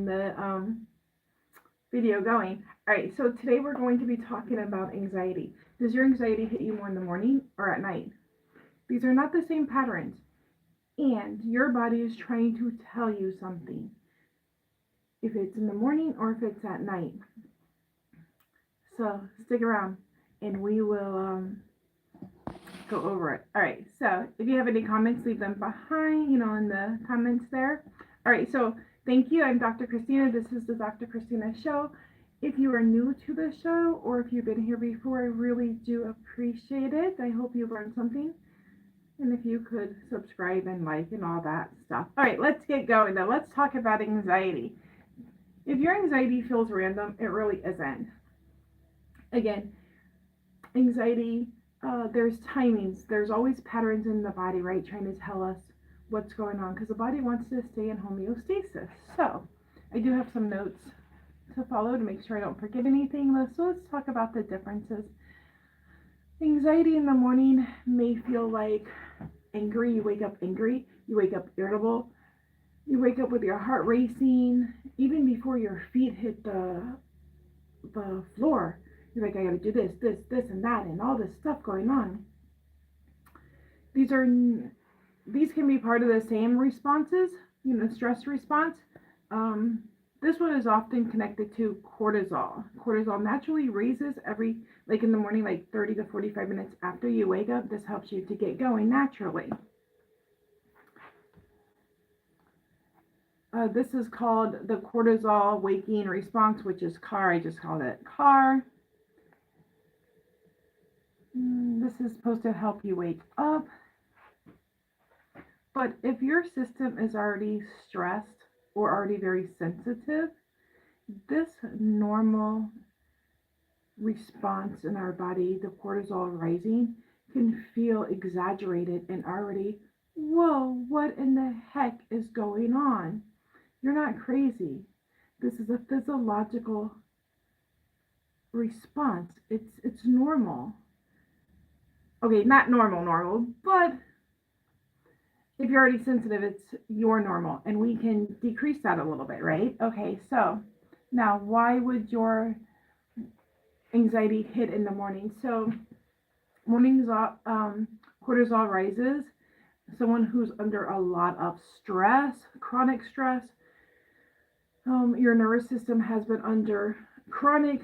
the video going. All right, so today we're going to be talking about anxiety. Does your anxiety hit you more in the morning or at night? These are not the same patterns, and your body is trying to tell you something, if it's in the morning or if it's at night. So stick around and we will go over it. All right, so if you have any comments, leave them behind, in the comments there. All right, so thank you. I'm Dr. Christina. This is the Dr. Christina Show. If you are new to the show or if you've been here before, I really do appreciate it. I hope you learned something. And if you could subscribe and like and all that stuff. All right, let's get going though. Let's talk about anxiety. If your anxiety feels random, it really isn't. Again, anxiety, there's timings. There's always patterns in the body, right? Trying to tell us what's going on because the body wants to stay in homeostasis. So I do have some notes to follow to make sure I don't forget anything. So let's talk about the differences. Anxiety in the morning may feel like angry. You wake up angry. You wake up irritable. You wake up with your heart racing. Even before your feet hit the floor, you're like, I gotta do this, and that, and all this stuff going on. These can be part of the same responses, stress response. This one is often connected to cortisol. Cortisol naturally raises in the morning, like 30 to 45 minutes after you wake up. This helps you to get going naturally. This is called the cortisol waking response, which is CAR. I just called it CAR. This is supposed to help you wake up. But if your system is already stressed or already very sensitive, this normal response in our body, the cortisol rising, can feel exaggerated and already, whoa, what in the heck is going on? You're not crazy. This is a physiological response. It's normal. Okay, not normal, but if you're already sensitive, it's your normal, and we can decrease that a little bit, right? Okay, so now why would your anxiety hit in the morning? So mornings, cortisol rises. Someone who's under a lot of stress, chronic stress, your nervous system has been under chronic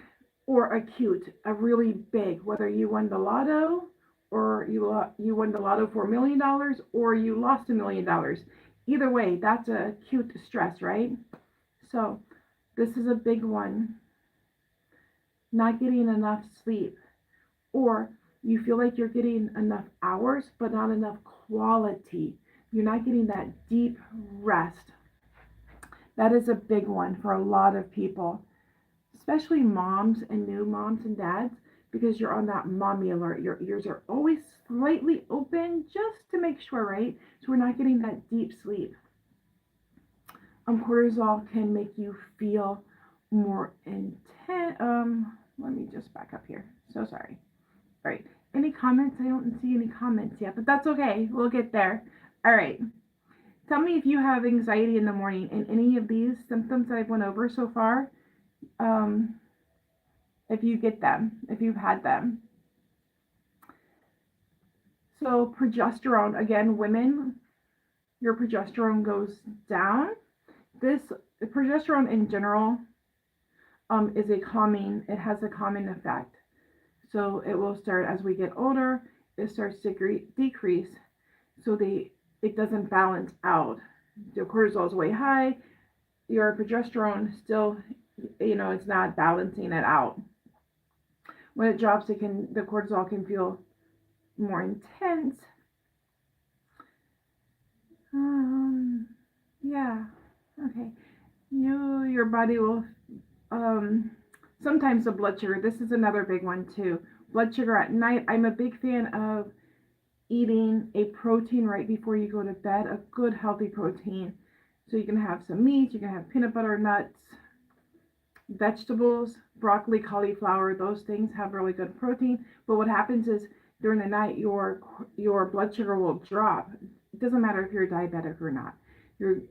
or acute, a really big, whether you won the lotto or you won the lotto for $1 million or you lost $1 million. Either way, that's an acute stress, right? So this is a big one. Not getting enough sleep, or you feel like you're getting enough hours, but not enough quality. You're not getting that deep rest. That is a big one for a lot of people, especially moms and new moms and dads, because you're on that mommy alert. Your ears are always slightly open just to make sure, right? So we're not getting that deep sleep. Cortisol can make you feel more intense. Let me just back up here. So sorry. All right. Any comments? I don't see any comments yet, but that's okay. We'll get there. All right. Tell me if you have anxiety in the morning and any of these symptoms that I've went over so far. If you get them, if you've had them. So progesterone, again, women, your progesterone goes down. Progesterone in general is it has a calming effect. So it will start as we get older, it starts to decrease. So it doesn't balance out. Your cortisol is way high, your progesterone still, it's not balancing it out. When it drops, the cortisol can feel more intense. Yeah, okay. Your body will, sometimes the blood sugar, this is another big one too. Blood sugar at night, I'm a big fan of eating a protein right before you go to bed, a good healthy protein. So you can have some meat, you can have peanut butter, nuts, vegetables, broccoli, cauliflower, those things have really good protein. But what happens is during the night, your blood sugar will drop. It doesn't matter if you're diabetic or not.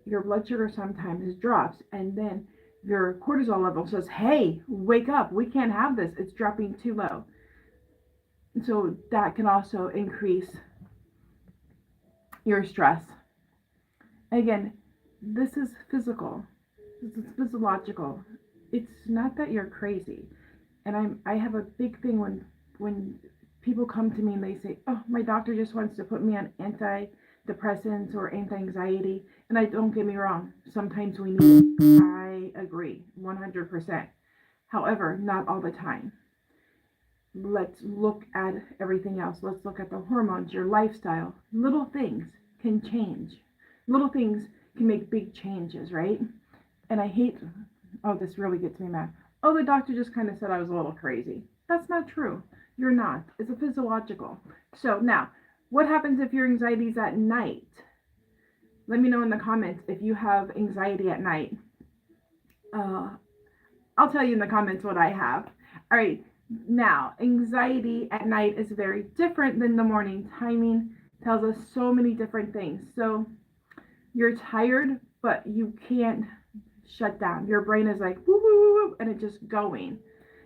Your blood sugar sometimes drops, and then your cortisol level says, hey, wake up, we can't have this, it's dropping too low. So that can also increase your stress. Again, this is physical, this is physiological. It's not that you're crazy. And I have a big thing when people come to me and they say, oh, my doctor just wants to put me on antidepressants or anti-anxiety. And I don't get me wrong, sometimes we need it. I agree 100%. However, not all the time. Let's look at everything else. Let's look at the hormones, your lifestyle. Little things can change. Little things can make big changes, right? And I hate, oh, this really gets me mad. Oh, the doctor just kind of said I was a little crazy. That's not true. You're not. It's a physiological. So now, what happens if your anxiety is at night? Let me know in the comments if you have anxiety at night. I'll tell you in the comments what I have. All right. Now, anxiety at night is very different than the morning. Timing tells us so many different things. So you're tired, but you can't shut down. Your brain is like, woo, woo, woo, woo, and it's just going.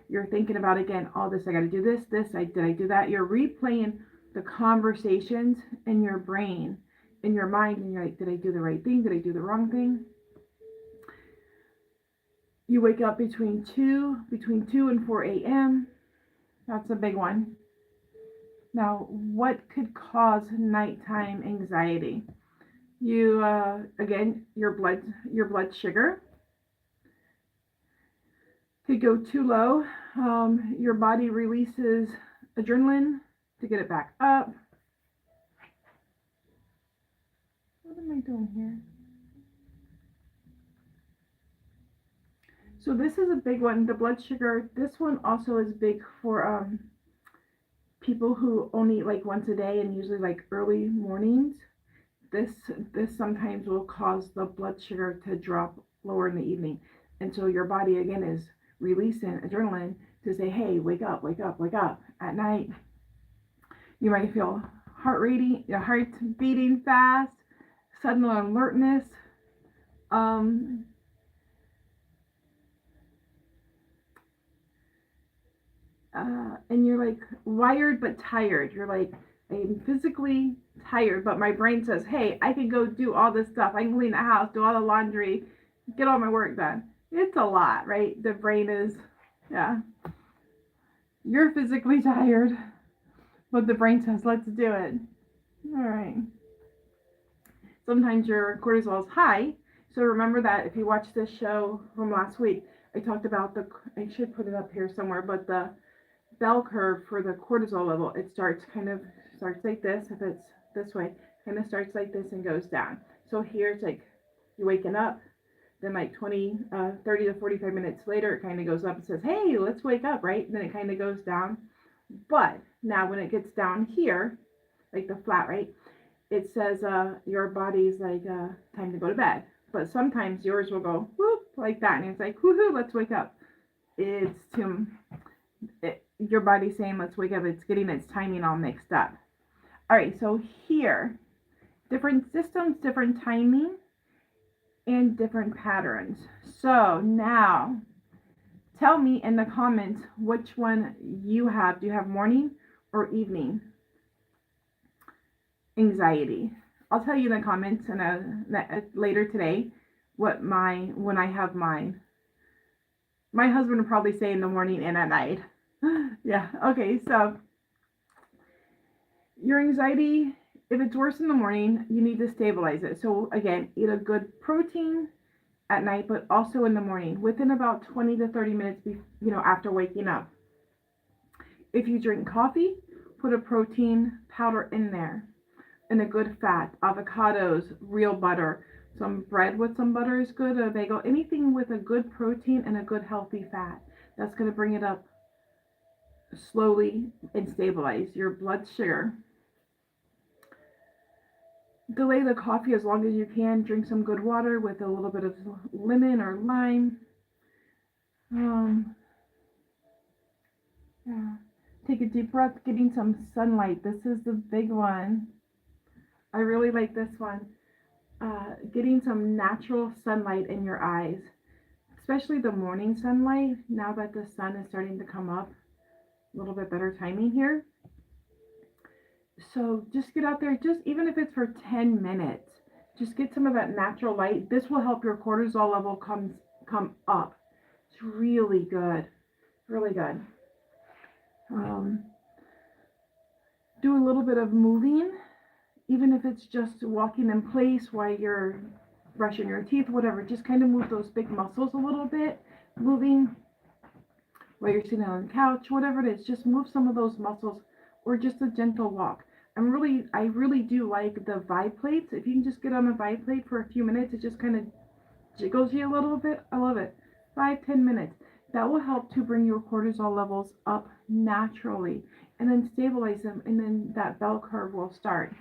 You're thinking about, again, all this, I got to do this, did I do that? You're replaying the conversations in your brain, in your mind, and you're like, did I do the right thing? Did I do the wrong thing? You wake up between 2 and 4 a.m. That's a big one. Now, what could cause nighttime anxiety? You, again, your blood sugar could go too low. Your body releases adrenaline to get it back up. What am I doing here? So this is a big one, the blood sugar. This one also is big for people who only eat like once a day and usually like early mornings. This sometimes will cause the blood sugar to drop lower in the evening. And so your body again is releasing adrenaline to say, hey, wake up, wake up, wake up. At night, you might feel your heart beating fast, sudden alertness. And you're like wired but tired. You're like, I'm physically tired, but my brain says, hey, I can go do all this stuff. I can clean the house, do all the laundry, get all my work done. It's a lot, right? The brain is, yeah. You're physically tired, but the brain says, let's do it. All right. Sometimes your cortisol is high. So remember that if you watch this show from last week, I talked about I should put it up here somewhere, but the bell curve for the cortisol level, it starts like this. If it's this way, kind of starts like this and goes down. So here it's like you're waking up, then like 30 to 45 minutes later, it kind of goes up and says, hey, let's wake up, right? And then it kind of goes down. But now when it gets down here, like the flat, right? It says your body's like time to go to bed. But sometimes yours will go whoop like that, and it's like woohoo, let's wake up. It's your body's saying let's wake up. It's getting its timing all mixed up. All right, so here, different systems, different timing, and different patterns. So now, tell me in the comments which one you have. Do you have morning or evening anxiety? I'll tell you in the comments later today when I have mine. My husband would probably say in the morning and at night. Yeah, okay, so your anxiety, if it's worse in the morning, you need to stabilize it. So again, eat a good protein at night, but also in the morning, within about 20 to 30 minutes, after waking up. If you drink coffee, put a protein powder in there and a good fat, avocados, real butter, some bread with some butter is good, a bagel, anything with a good protein and a good healthy fat. That's going to bring it up slowly and stabilize your blood sugar. Delay the coffee as long as you can. Drink some good water with a little bit of lemon or lime. Yeah. Take a deep breath. Getting some sunlight. This is the big one. I really like this one. Getting some natural sunlight in your eyes. especially the morning sunlight, now that the sun is starting to come up, a little bit better timing here. So just get out there, just even if it's for 10 minutes, just get some of that natural light. This will help your cortisol level come up. It's really good, really good. Do a little bit of moving, even if it's just walking in place while you're brushing your teeth, whatever. Just kind of move those big muscles a little bit, moving while you're sitting on the couch, whatever it is. Just move some of those muscles, or just a gentle walk. I really do like the Vibe plates. If you can just get on a Vibe plate for a few minutes, it just kind of jiggles you a little bit. I love it. 5-10 minutes. That will help to bring your cortisol levels up naturally, and then stabilize them, and then that bell curve will start.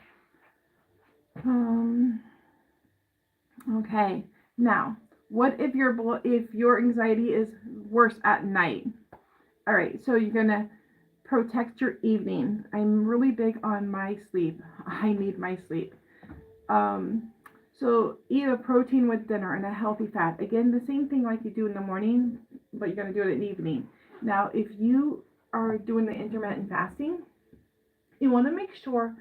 Okay. Now, what if your anxiety is worse at night? All right. So you're gonna protect your evening. I'm really big on my sleep. I need my sleep. So eat a protein with dinner and a healthy fat. Again, the same thing like you do in the morning, but you're going to do it in the evening. Now, if you are doing the intermittent fasting, you want to make sure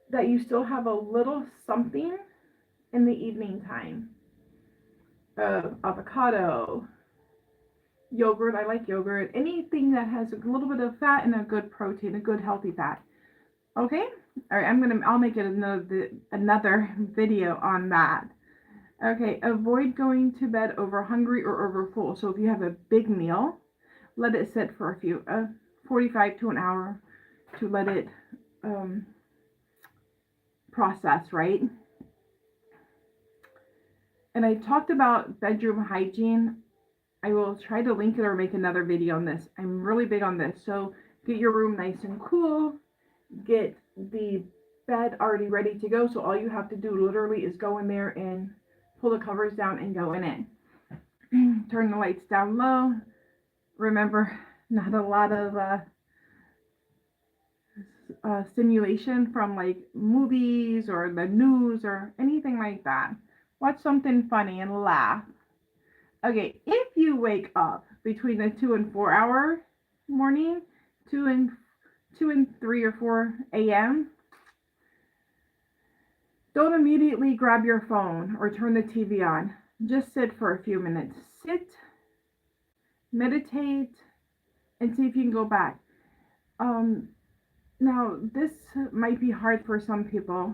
that you still have a little something in the evening time. Avocado, yogurt. I like yogurt. Anything that has a little bit of fat and a good protein, a good healthy fat. Okay? All right, I'll make it another video on that. Okay, avoid going to bed over hungry or over full. So if you have a big meal, let it sit for 45 to an hour to let it process, right? And I talked about bedroom hygiene. I will try to link it or make another video on this. I'm really big on this. So get your room nice and cool. Get the bed already ready to go. So all you have to do literally is go in there and pull the covers down and go in it. Turn the lights down low. Remember, not a lot of stimulation from like movies or the news or anything like that. Watch something funny and laugh. Okay, if you wake up between the 2 and 4 hour morning, 2 and 3 or 4 a.m., don't immediately grab your phone or turn the TV on. Just sit for a few minutes. Sit, meditate, and see if you can go back. Now, this might be hard for some people,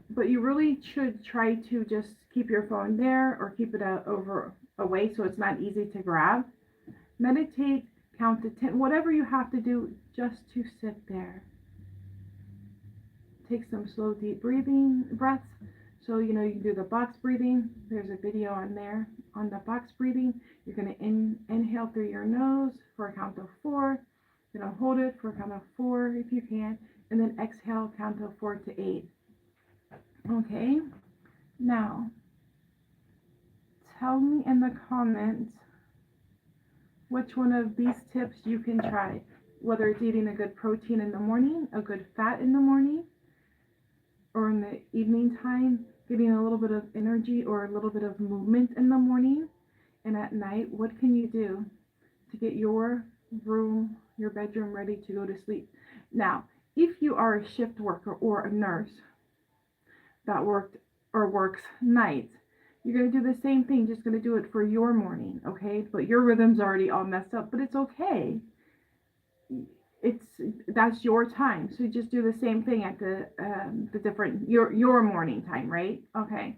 but you really should try to just keep your phone there or keep it away so it's not easy to grab. Meditate, count to 10, whatever you have to do just to sit there. Take some slow, deep breaths. So, you can do the box breathing. There's a video on there on the box breathing. You're going to inhale through your nose for a count of 4. You're going to hold it for a count of 4 if you can. And then exhale, count of 4 to 8. Okay. Now, tell me in the comments which one of these tips you can try. Whether it's eating a good protein in the morning, a good fat in the morning, or in the evening time, getting a little bit of energy or a little bit of movement in the morning. And at night, what can you do to get your room, your bedroom ready to go to sleep? Now, if you are a shift worker or a nurse that works nights, you're going to do the same thing, just going to do it for your morning, okay? But your rhythm's already all messed up, but it's okay. That's your time, so just do the same thing at the different your morning time, right? Okay.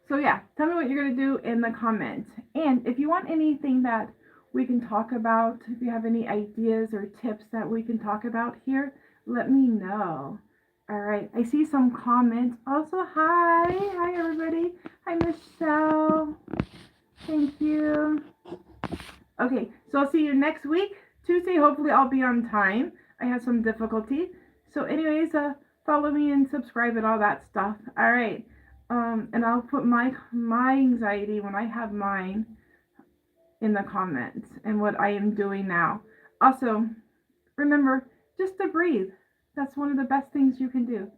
So yeah, tell me what you're gonna do in the comments, and if you want anything that we can talk about, if you have any ideas or tips that we can talk about here, let me know. All right, I see some comments. Also, hi everybody. Hi Michelle. Thank you. Okay, so I'll see you next week. Tuesday, hopefully I'll be on time. I have some difficulty. So anyways, follow me and subscribe and all that stuff. All right. And I'll put my anxiety when I have mine in the comments and what I am doing now. Also, remember just to breathe. That's one of the best things you can do.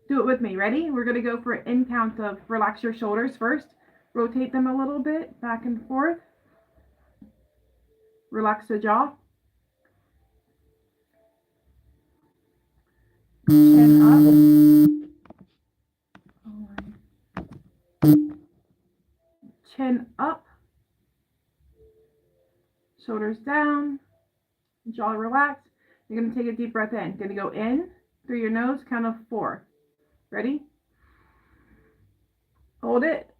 Do it with me. Ready? We're going to go for an in count of relax your shoulders first. Rotate them a little bit back and forth. Relax the jaw. Chin up. Chin up. Shoulders down. Jaw relaxed. You're going to take a deep breath in. Going to go in through your nose, count of 4. Ready? Hold it.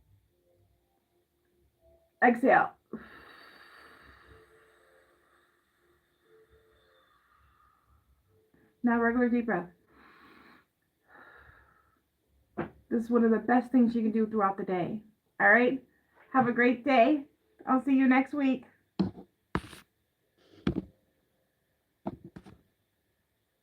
Exhale. Now regular deep breath. This is one of the best things you can do throughout the day. All right? Have a great day. I'll see you next week.